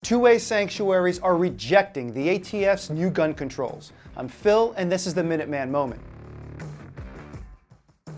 Two-way sanctuaries are rejecting the ATF's new gun controls. I'm Phil, and this is the Minuteman Moment.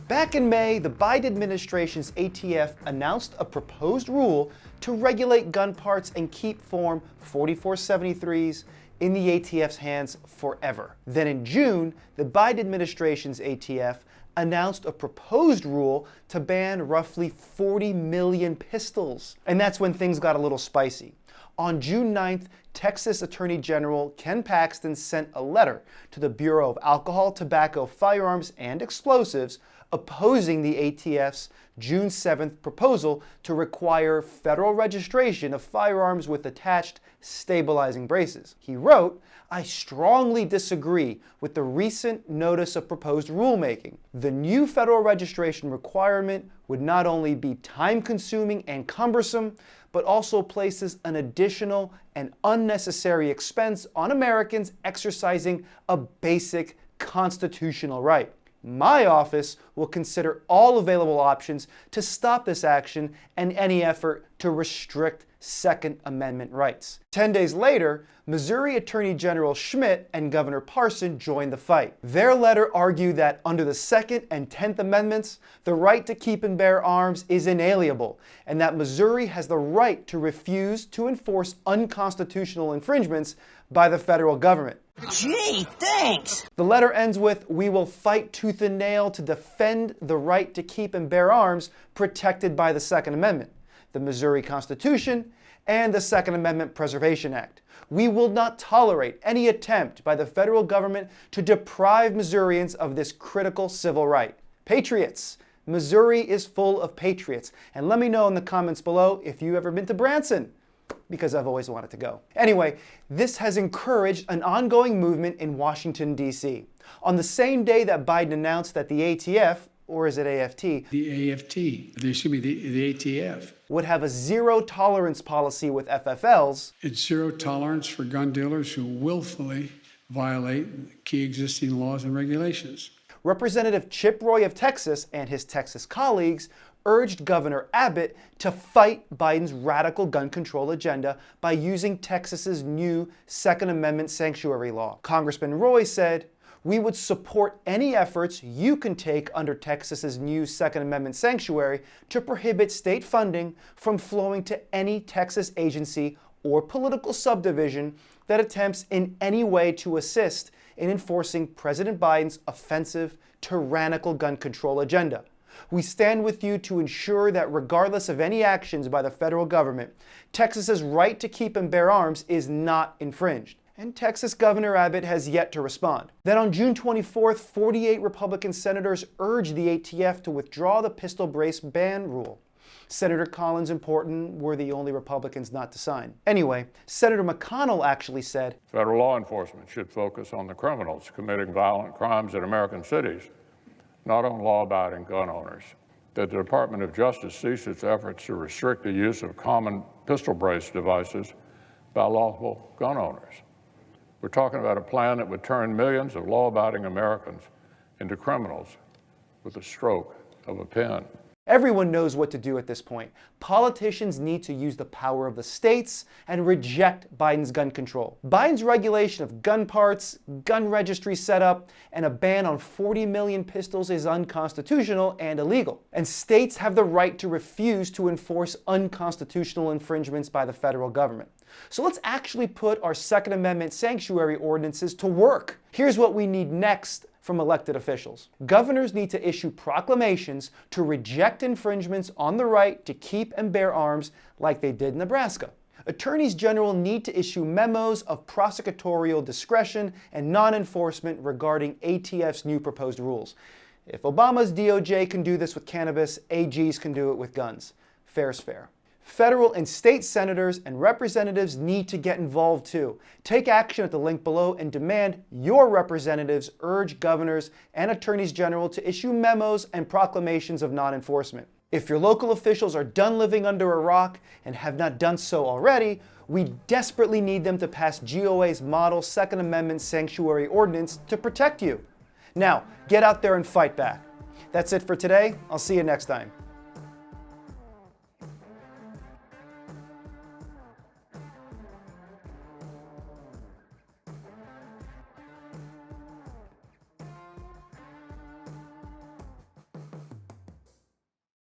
Back in May, the Biden administration's ATF announced a proposed rule to regulate gun parts and keep Form 4473s in the ATF's hands forever. Then in June, the Biden administration's ATF announced a proposed rule to ban roughly 40 million pistols. And that's when things got a little spicy. On June 9th, Texas Attorney General Ken Paxton sent a letter to the Bureau of Alcohol, Tobacco, Firearms, and Explosives opposing the ATF's June 7th proposal to require federal registration of firearms with attached stabilizing braces. He wrote, "I strongly disagree with the recent notice of proposed rulemaking. The new federal registration requirement would not only be time-consuming and cumbersome, but also places an additional and unnecessary expense on Americans exercising a basic constitutional right. My office will consider all available options to stop this action and any effort to restrict Second Amendment rights." 10 days later, Missouri Attorney General Schmidt and Governor Parson joined the fight. Their letter argued that under the Second and 10th Amendments, the right to keep and bear arms is inalienable, and that Missouri has the right to refuse to enforce unconstitutional infringements by the federal government. Gee, thanks! The letter ends with, "We will fight tooth and nail to defend the right to keep and bear arms protected by the Second Amendment, the Missouri Constitution, and the Second Amendment Preservation Act. We will not tolerate any attempt by the federal government to deprive Missourians of this critical civil right. Patriots! Missouri is full of patriots." And let me know in the comments below if you've ever been to Branson, because I've always wanted to go. Anyway, this has encouraged an ongoing movement in Washington, D.C. On the same day that Biden announced that the ATF, or is it AFT? The ATF. Would have a zero-tolerance policy with FFLs. It's zero tolerance for gun dealers who willfully violate key existing laws and regulations. Representative Chip Roy of Texas and his Texas colleagues urged Governor Abbott to fight Biden's radical gun control agenda by using Texas's new Second Amendment Sanctuary Law. Congressman Roy said, "We would support any efforts you can take under Texas's new Second Amendment Sanctuary to prohibit state funding from flowing to any Texas agency or political subdivision that attempts in any way to assist in enforcing President Biden's offensive, tyrannical gun control agenda. We stand with you to ensure that regardless of any actions by the federal government, Texas's right to keep and bear arms is not infringed." And Texas Governor Abbott has yet to respond. Then on June 24th, 48 Republican senators urged the ATF to withdraw the pistol brace ban rule. Senator Collins and Porton were the only Republicans not to sign. Anyway, Senator McConnell actually said, "Federal law enforcement should focus on the criminals committing violent crimes in American cities, not on law-abiding gun owners. That the Department of Justice cease its efforts to restrict the use of common pistol brace devices by lawful gun owners. We're talking about a plan that would turn millions of law-abiding Americans into criminals with a stroke of a pen." Everyone knows what to do at this point. Politicians need to use the power of the states and reject Biden's gun control. Biden's regulation of gun parts, gun registry setup, and a ban on 40 million pistols is unconstitutional and illegal. And states have the right to refuse to enforce unconstitutional infringements by the federal government. So let's actually put our Second Amendment Sanctuary Ordinances to work. Here's what we need next from elected officials. Governors need to issue proclamations to reject infringements on the right to keep and bear arms like they did in Nebraska. Attorneys general need to issue memos of prosecutorial discretion and non-enforcement regarding ATF's new proposed rules. If Obama's DOJ can do this with cannabis, AGs can do it with guns. Fair's fair. Federal and state senators and representatives need to get involved too. Take action at the link below and demand your representatives urge governors and attorneys general to issue memos and proclamations of non-enforcement. If your local officials are done living under a rock and have not done so already, we desperately need them to pass GOA's model Second Amendment Sanctuary Ordinance to protect you. Now, get out there and fight back. That's it for today. I'll see you next time.